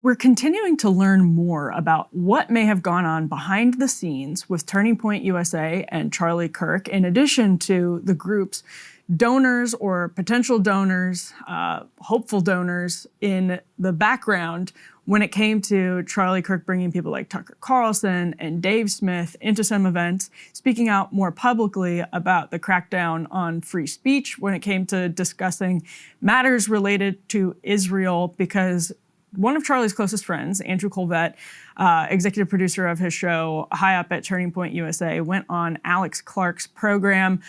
We're continuing to learn more about what may have gone on behind the scenes with Turning Point USA and Charlie Kirk, in addition to the group's donors or potential donors, hopeful donors in the background when it came to Charlie Kirk bringing people like Tucker Carlson and Dave Smith into some events, speaking out more publicly about the crackdown on free speech when it came to discussing matters related to Israel, because one of Charlie's closest friends, Andrew Kolvet, executive producer of his show high up at Turning Point USA, went on Alex Clark's program,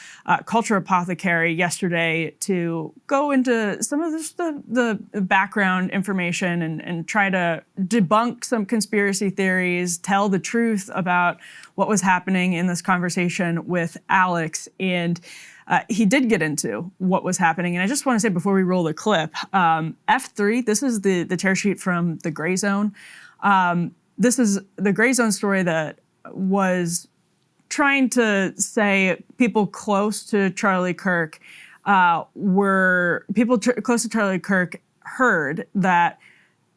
Culture Apothecary, yesterday to go into some of the background information and try to debunk some conspiracy theories, tell the truth about what was happening in this conversation with Alex. And he did get into what was happening. And I just want to say before we roll the clip, F3, this is the tear sheet from the Gray Zone. This is the Gray Zone story that was trying to say people close to Charlie Kirk close to Charlie Kirk heard that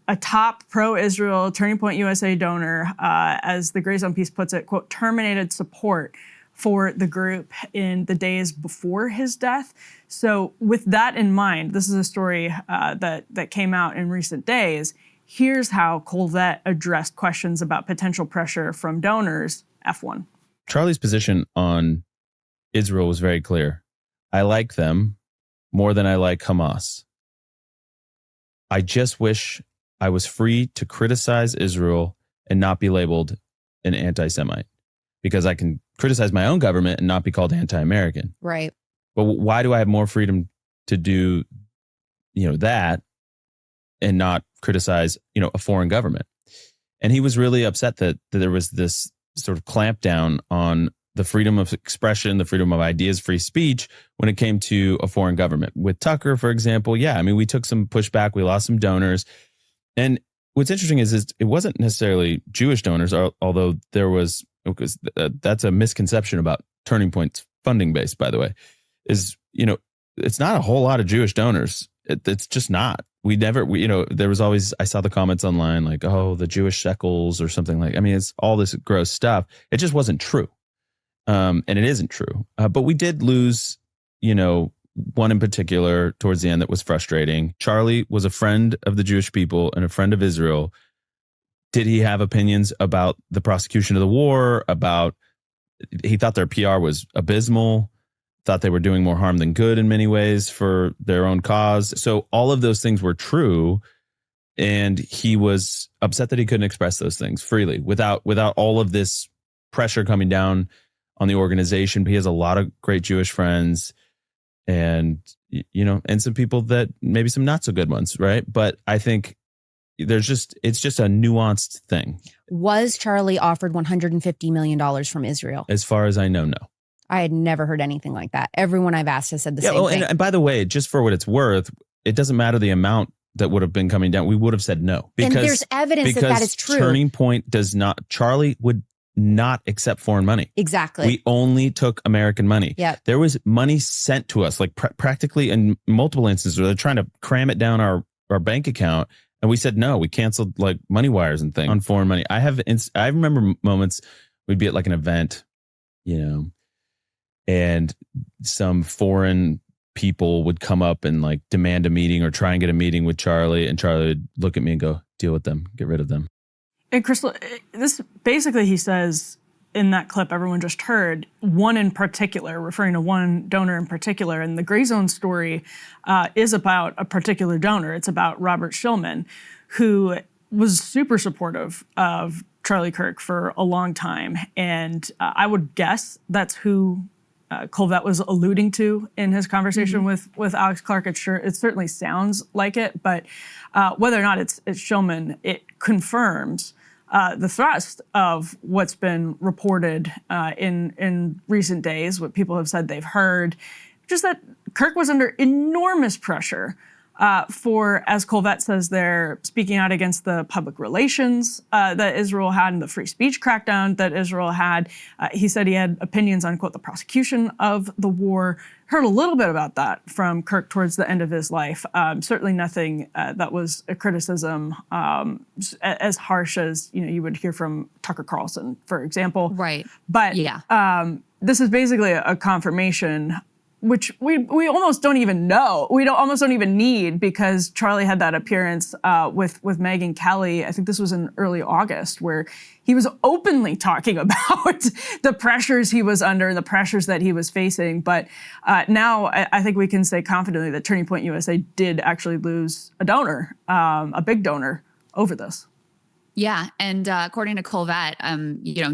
a top pro-Israel Turning Point USA donor, as the Gray Zone piece puts it, quote, terminated support for the group in the days before his death. So with that in mind, this is a story that came out in recent days. Here's how Kolvet addressed questions about potential pressure from donors. F1. Charlie's position on Israel was very clear. I like them more than I like Hamas. I just wish I was free to criticize Israel and not be labeled an anti-Semite, because I can criticize my own government and not be called anti-American. Right. But why do I have more freedom to do, that and not criticize, a foreign government? And he was really upset that there was this sort of clampdown on the freedom of expression, the freedom of ideas, free speech when it came to a foreign government. With Tucker, for example, we took some pushback. We lost some donors. And what's interesting is it wasn't necessarily Jewish donors, although there was, because that's a misconception about Turning Point's funding base, by the way, is, it's not a whole lot of Jewish donors. It's just not. There was always, I saw the comments online like, oh, the Jewish shekels or something it's all this gross stuff. It just wasn't true. And it isn't true. But we did lose, one in particular towards the end that was frustrating. Charlie was a friend of the Jewish people and a friend of Israel. Did he have opinions about the prosecution of the war, he thought their PR was abysmal, thought they were doing more harm than good in many ways for their own cause. So all of those things were true. And he was upset that he couldn't express those things freely without all of this pressure coming down on the organization. He has a lot of great Jewish friends and, and some people that maybe some not so good ones. Right. But I think it's just a nuanced thing. Was Charlie offered $150 million from Israel? As far as I know, no. I had never heard anything like that. Everyone I've asked has said the same thing. And by the way, just for what it's worth, it doesn't matter the amount that would have been coming down. We would have said no. And there's evidence that is true. Turning Point Charlie would not accept foreign money. Exactly. We only took American money. Yeah. There was money sent to us, like practically in multiple instances where they're trying to cram it down our bank account. And we said no. We canceled like money wires and things on foreign money. I remember moments we'd be at like an event, and some foreign people would come up and like demand a meeting or try and get a meeting with Charlie, and Charlie would look at me and go, deal with them, get rid of them. And Krystal, this basically, he says in that clip everyone just heard, one in particular, referring to one donor in particular. And the Gray Zone story is about a particular donor. It's about Robert Shillman, who was super supportive of Charlie Kirk for a long time. And I would guess that's who Kolvet was alluding to in his conversation with Alex Clark. It certainly sounds like it, but whether or not it's Shillman, it confirms the thrust of what's been reported in recent days, what people have said they've heard, just that Kirk was under enormous pressure for, as Kolvet says there, speaking out against the public relations that Israel had and the free speech crackdown that Israel had. He said he had opinions on, quote, the prosecution of the war. Heard a little bit about that from Kirk towards the end of his life. Certainly nothing that was a criticism as harsh as you would hear from Tucker Carlson, for example. Right. But this is basically a confirmation, which we almost don't even know. We almost don't even need, because Charlie had that appearance with Megyn Kelly. I think this was in early August, where he was openly talking about the pressures he was under and the pressures that he was facing. But now I think we can say confidently that Turning Point USA did actually lose a donor, a big donor, over this. Yeah, and according to Kolvet,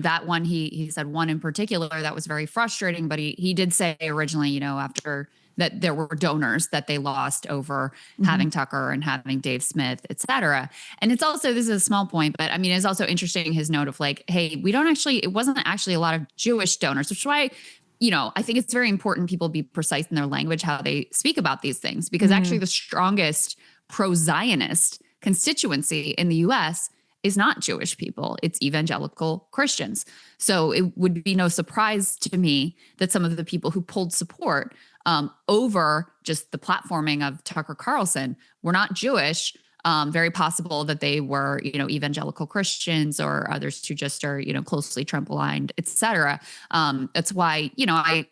that one, he said one in particular that was very frustrating, but he did say originally, after that there were donors that they lost over having Tucker and having Dave Smith, et cetera. And it's also, this is a small point, but I mean, it's also interesting his note of like, hey, it wasn't actually a lot of Jewish donors, which is why, I think it's very important people be precise in their language, how they speak about these things, because actually the strongest pro-Zionist constituency in the US is not Jewish people, it's evangelical Christians. So it would be no surprise to me that some of the people who pulled support over just the platforming of Tucker Carlson were not Jewish. Very possible that they were, evangelical Christians or others who just are, closely Trump aligned, et cetera. That's why, I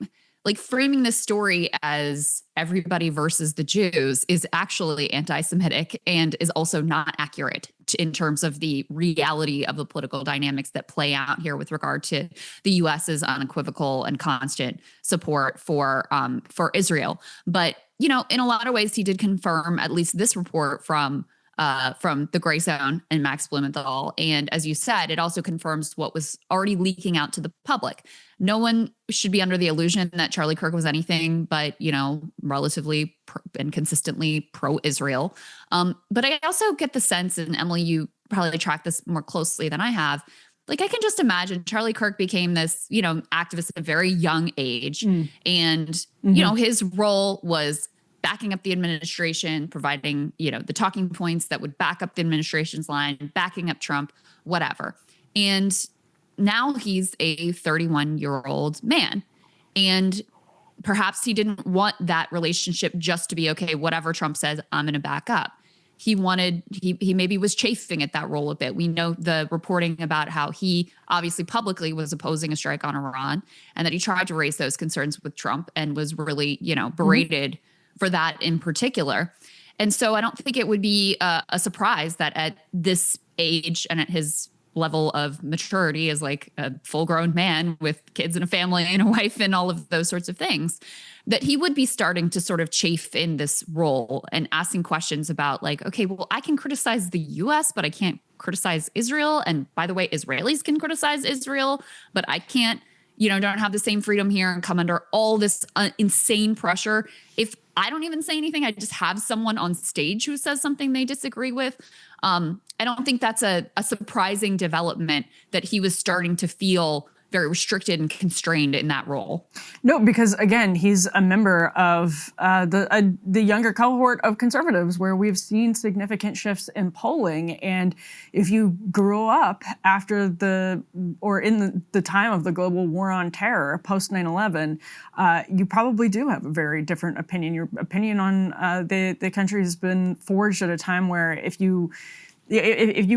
like framing this story as everybody versus the Jews is actually anti-Semitic and is also not accurate in terms of the reality of the political dynamics that play out here with regard to the U.S.'s unequivocal and constant support for Israel. But, in a lot of ways, he did confirm at least this report from the Gray Zone and Max Blumenthal. And as you said, it also confirms what was already leaking out to the public. No one should be under the illusion that Charlie Kirk was anything but, relatively and consistently pro-Israel. But I also get the sense, and Emily, you probably track this more closely than I have, like I can just imagine Charlie Kirk became this, activist at a very young age. And, his role was backing up the administration, providing, the talking points that would back up the administration's line, backing up Trump, whatever. And now he's a 31-year-old man. And perhaps he didn't want that relationship just to be, okay, whatever Trump says, I'm going to back up. He maybe was chafing at that role a bit. We know the reporting about how he obviously publicly was opposing a strike on Iran and that he tried to raise those concerns with Trump and was really, berated for that in particular. And so I don't think it would be a surprise that at this age and at his level of maturity as like a full-grown man with kids and a family and a wife and all of those sorts of things, that he would be starting to sort of chafe in this role and asking questions about like, okay, well, I can criticize the US, but I can't criticize Israel. And by the way, Israelis can criticize Israel, but I can't, don't have the same freedom here and come under all this insane pressure. If I don't even say anything, I just have someone on stage who says something they disagree with. I don't think that's a surprising development that he was starting to feel very restricted and constrained in that role. No, because again, he's a member of the younger cohort of conservatives where we've seen significant shifts in polling. And if you grew up after in the time of the global war on terror, post 9/11, you probably do have a very different opinion. Your opinion on the country has been forged at a time where if you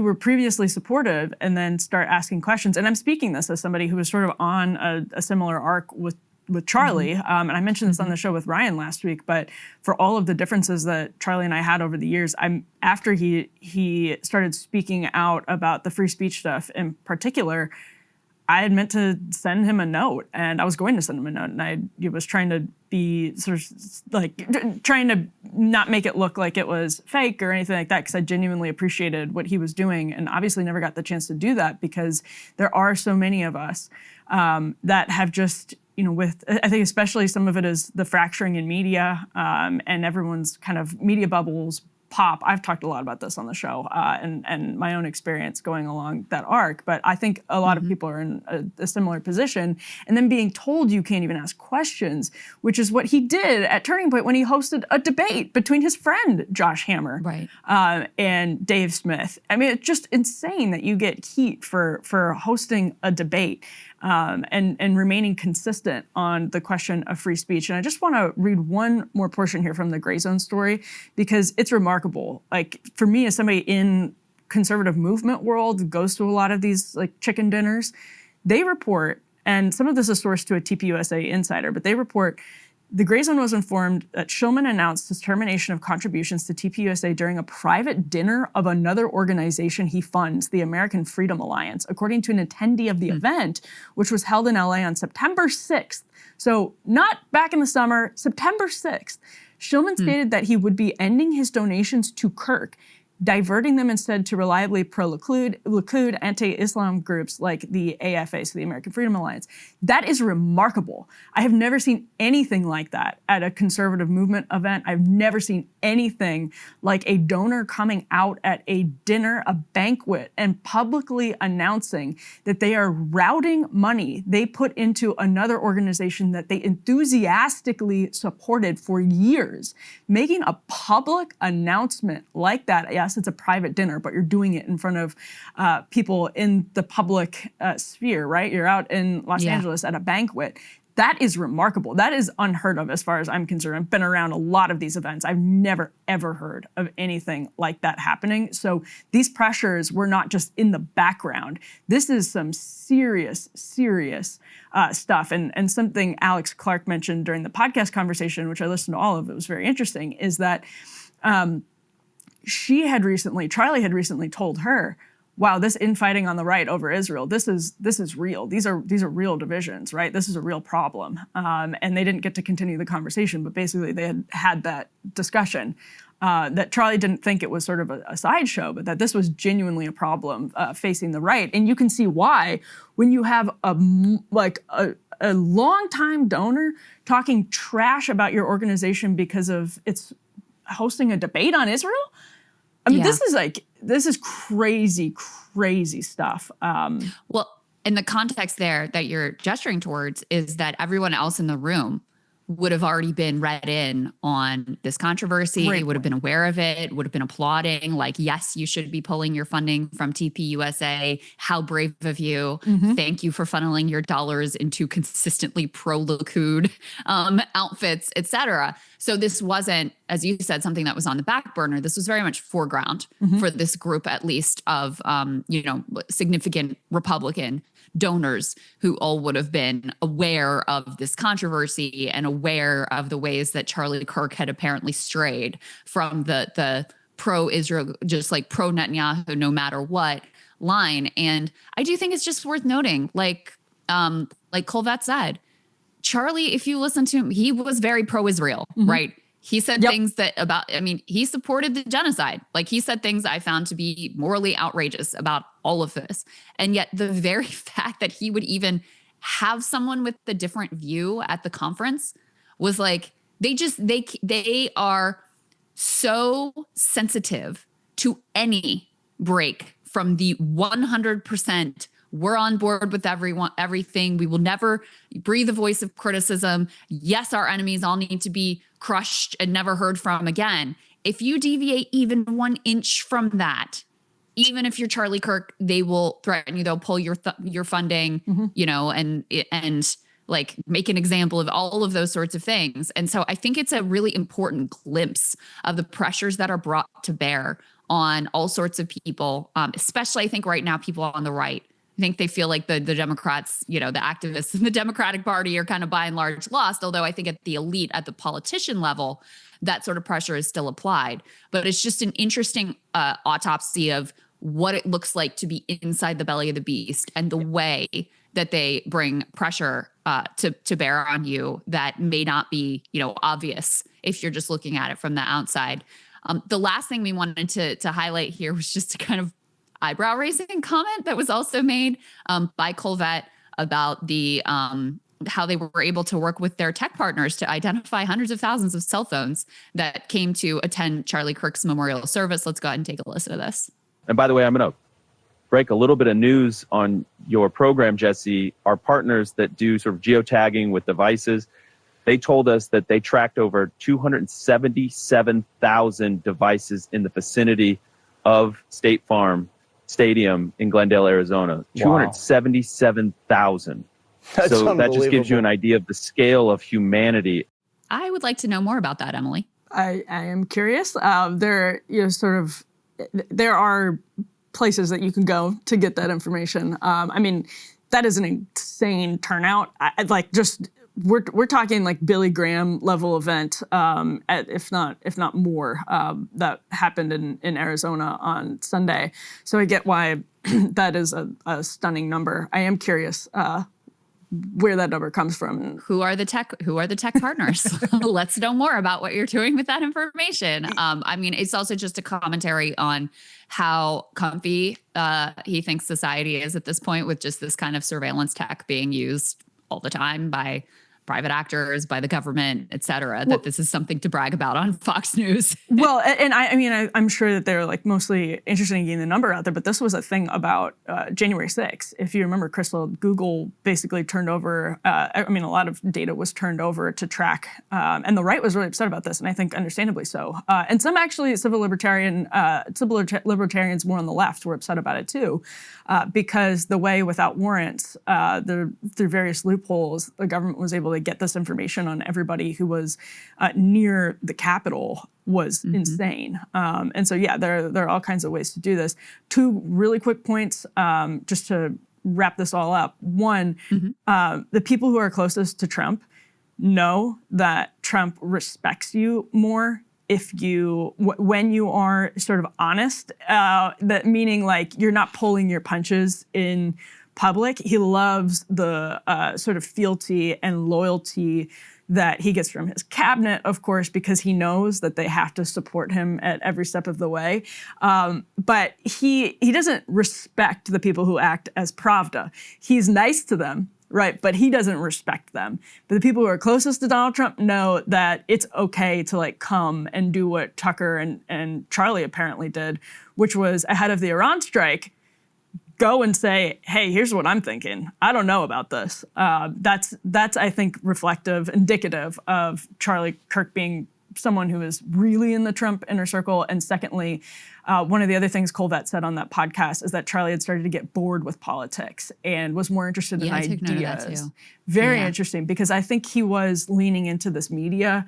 were previously supportive and then start asking questions, and I'm speaking this as somebody who was sort of on a similar arc with Charlie, and I mentioned this on the show with Ryan last week, but for all of the differences that Charlie and I had over the years, after he started speaking out about the free speech stuff in particular, I had meant to send him a note, and I was going to send him a note, and I was trying to be sort of like trying to not make it look like it was fake or anything like that, because I genuinely appreciated what he was doing, and obviously never got the chance to do that because there are so many of us that have just, I think especially some of it is the fracturing in media and everyone's kind of media bubbles pop. I've talked a lot about this on the show and my own experience going along that arc, but I think a lot of people are in a similar position, and then being told you can't even ask questions, which is what he did at Turning Point when he hosted a debate between his friend Josh Hammer and Dave Smith. I mean, it's just insane that you get heat for hosting a debate and remaining consistent on the question of free speech. And I just want to read one more portion here from the Gray Zone story because it's remarkable. Like, for me, as somebody in conservative movement world goes to a lot of these like chicken dinners, they report, and some of this is sourced to a TPUSA insider, but they report the Gray Zone was informed that Shulman announced his termination of contributions to TPUSA during a private dinner of another organization he funds, the American Freedom Alliance, according to an attendee of the event, which was held in LA on September 6th. So not back in the summer, September 6th. Shulman stated that he would be ending his donations to Kirk, diverting them instead to reliably pro-Likud, anti-Islam groups like the AFA, so the American Freedom Alliance. That is remarkable. I have never seen anything like that at a conservative movement event. I've never seen anything like a donor coming out at a dinner, a banquet, and publicly announcing that they are routing money they put into another organization that they enthusiastically supported for years. Making a public announcement like that, yes, it's a private dinner, but you're doing it in front of people in the public sphere, right? You're out in Los Angeles at a banquet. That is remarkable. That is unheard of as far as I'm concerned. I've been around a lot of these events. I've never, ever heard of anything like that happening. So these pressures were not just in the background. This is some serious, serious stuff. And something Alex Clark mentioned during the podcast conversation, which I listened to all of, it was very interesting, is that Charlie had recently told her, wow, this infighting on the right over Israel, this is real. These are real divisions, right? This is a real problem. And they didn't get to continue the conversation, but basically they had that discussion that Charlie didn't think it was sort of a sideshow, but that this was genuinely a problem facing the right. And you can see why when you have a longtime donor talking trash about your organization because of its hosting a debate on Israel. I mean, this is crazy, crazy stuff. Well, and the context there that you're gesturing towards is that everyone else in the room would have already been read in on this controversy. Great would have been aware of it, would have been applauding, like, yes, you should be pulling your funding from TPUSA. How brave of you. Thank you for funneling your dollars into consistently pro-Likud outfits, et cetera. So this wasn't, as you said, something that was on the back burner. This was very much foreground for this group, at least, of significant Republican donors who all would have been aware of this controversy and aware of the ways that Charlie Kirk had apparently strayed from the pro-Israel, just like pro-Netanyahu, no matter what line. And I do think it's just worth noting, like Kolvet said, Charlie, if you listen to him, he was very pro-Israel, right? He said things he supported the genocide. Like, he said things I found to be morally outrageous about all of this. And yet the very fact that he would even have someone with a different view at the conference was like, they are so sensitive to any break from the 100%. We're on board with everything. We will never breathe a voice of criticism. Yes, our enemies all need to be crushed and never heard from again. If you deviate even 1 inch from that, even if you're Charlie Kirk, they will threaten you. They'll pull your funding, and like make an example of all of those sorts of things. And so I think it's a really important glimpse of the pressures that are brought to bear on all sorts of people, especially I think right now people on the right. I think they feel like the Democrats, the activists in the Democratic Party are kind of by and large lost, although I think at the elite, at the politician level, that sort of pressure is still applied. But it's just an interesting autopsy of what it looks like to be inside the belly of the beast and the way that they bring pressure to bear on you that may not be, obvious if you're just looking at it from the outside. The last thing we wanted to highlight here was just a kind of eyebrow-raising comment that was also made by Kolvet about the how they were able to work with their tech partners to identify hundreds of thousands of cell phones that came to attend Charlie Kirk's memorial service. Let's go ahead and take a listen to this. And by the way, I'm going to break a little bit of news on your program, Jesse. Our partners that do sort of geotagging with devices, they told us that they tracked over 277,000 devices in the vicinity of State Farm Stadium in Glendale, Arizona. Wow. 277,000. So that just gives you an idea of the scale of humanity. I would like to know more about that, Emily. I am curious. There are places that you can go to get that information. I mean, that is an insane turnout. We're talking like Billy Graham level event, if not more, that happened in Arizona on Sunday. So I get why that is a stunning number. I am curious where that number comes from. Who are the tech partners? Let's know more about what you're doing with that information. I mean, it's also just a commentary on how comfy he thinks society is at this point with just this kind of surveillance tech being used all the time by private actors, by the government, et cetera, that this is something to brag about on Fox News. Well, and I'm sure that they're like mostly interested in getting the number out there, but this was a thing about January 6th. If you remember, Krystal, Google basically turned over, a lot of data was turned over to track, and the right was really upset about this, and I think understandably so. And some actually civil libertarians more on the left were upset about it too, because the way without warrants, through various loopholes, the government was able to get this information on everybody who was near the Capitol was insane. And so, yeah, there are all kinds of ways to do this. Two really quick points just to wrap this all up. One, the people who are closest to Trump know that Trump respects you more when you are sort of honest, that meaning like you're not pulling your punches in public. He loves the sort of fealty and loyalty that he gets from his cabinet, of course, because he knows that they have to support him at every step of the way. But he doesn't respect the people who act as Pravda. He's nice to them, right? But he doesn't respect them. But the people who are closest to Donald Trump know that it's okay to like come and do what Tucker and Charlie apparently did, which was ahead of the Iran strike, go and say, hey, here's what I'm thinking. I don't know about this. That's I think, indicative of Charlie Kirk being someone who is really in the Trump inner circle. And secondly, one of the other things Kolvet said on that podcast is that Charlie had started to get bored with politics and was more interested in ideas. I took note of that too. Very interesting, because I think he was leaning into this media,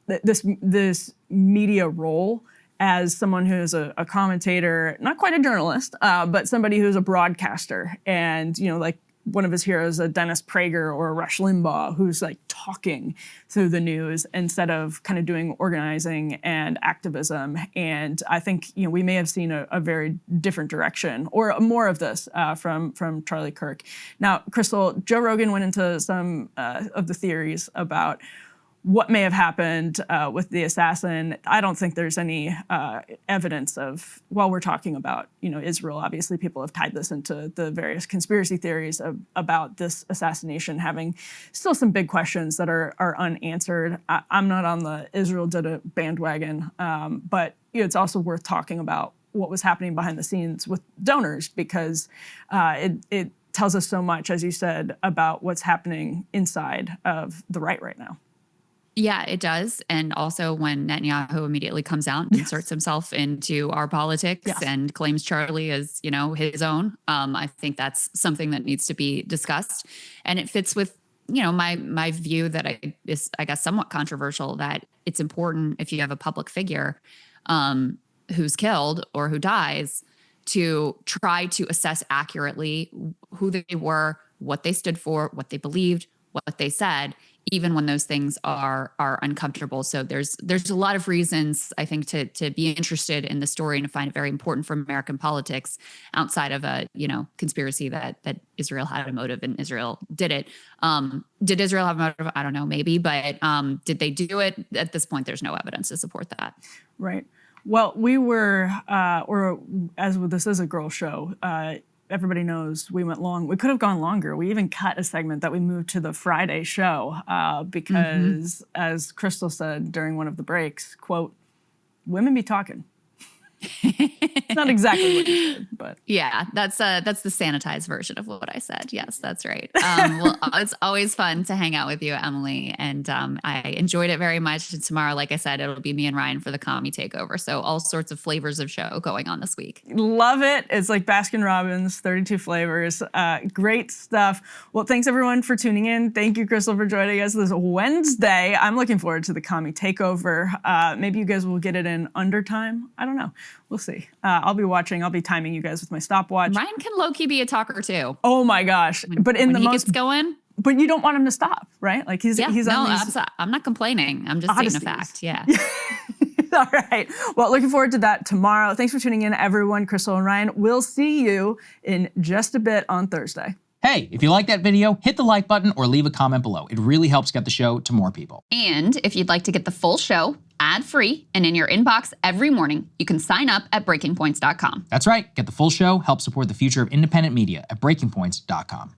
this media role as someone who's a commentator, not quite a journalist, but somebody who's a broadcaster. And, like one of his heroes, a Dennis Prager or a Rush Limbaugh, who's like talking through the news instead of kind of doing organizing and activism. And I think, we may have seen a very different direction or more of this from Charlie Kirk. Now, Krystal, Joe Rogan went into some of the theories about what may have happened with the assassin. I don't think there's any evidence of, while we're talking about, Israel, obviously people have tied this into the various conspiracy theories about this assassination having still some big questions that are unanswered. I'm not on the Israel did it bandwagon, but it's also worth talking about what was happening behind the scenes with donors, because it tells us so much, as you said, about what's happening inside of the right now. Yeah, it does. And also when Netanyahu immediately comes out and inserts himself into our politics and claims Charlie as, his own, I think that's something that needs to be discussed. And it fits with, my view that is, I guess, somewhat controversial, that it's important if you have a public figure who's killed or who dies to try to assess accurately who they were, what they stood for, what they believed, what they said, even when those things are uncomfortable. So there's a lot of reasons, I think, to be interested in the story and to find it very important for American politics outside of a, conspiracy that Israel had a motive and Israel did it. Did Israel have a motive? I don't know, maybe, but did they do it? At this point, there's no evidence to support that. Right. Well, we were, or as this is a girl show, everybody knows we went long. We could have gone longer. We even cut a segment that we moved to the Friday show because, as Krystal said during one of the breaks, quote, women be talking. It's not exactly what you said, but yeah, that's the sanitized version of what I said. Yes, that's right. Well, it's always fun to hang out with you, Emily, and I enjoyed it very much. And tomorrow, like I said, it'll be me and Ryan for the Commie Takeover. So all sorts of flavors of show going on this week. love it. It's like Baskin Robbins, 32 flavors. Great stuff. Well, thanks everyone for tuning in. Thank you, Krystal, for joining us this Wednesday. I'm looking forward to the Commie Takeover. Maybe you guys will get it in under time. I don't know. We'll see. I'll be watching. I'll be timing you guys with my stopwatch. Ryan can low-key be a talker too. Oh my gosh! But in when the he most gets going. But you don't want him to stop, right? Like he's No, on these I'm not complaining. I'm just stating a odysseys. fact. Yeah. All right. Well, looking forward to that tomorrow. Thanks for tuning in, everyone. Krystal and Ryan. We'll see you in just a bit on Thursday. Hey, if you like that video, hit the like button or leave a comment below. It really helps get the show to more people. And if you'd like to get the full show ad-free and in your inbox every morning, you can sign up at breakingpoints.com. That's right. Get the full show, help support the future of independent media at breakingpoints.com.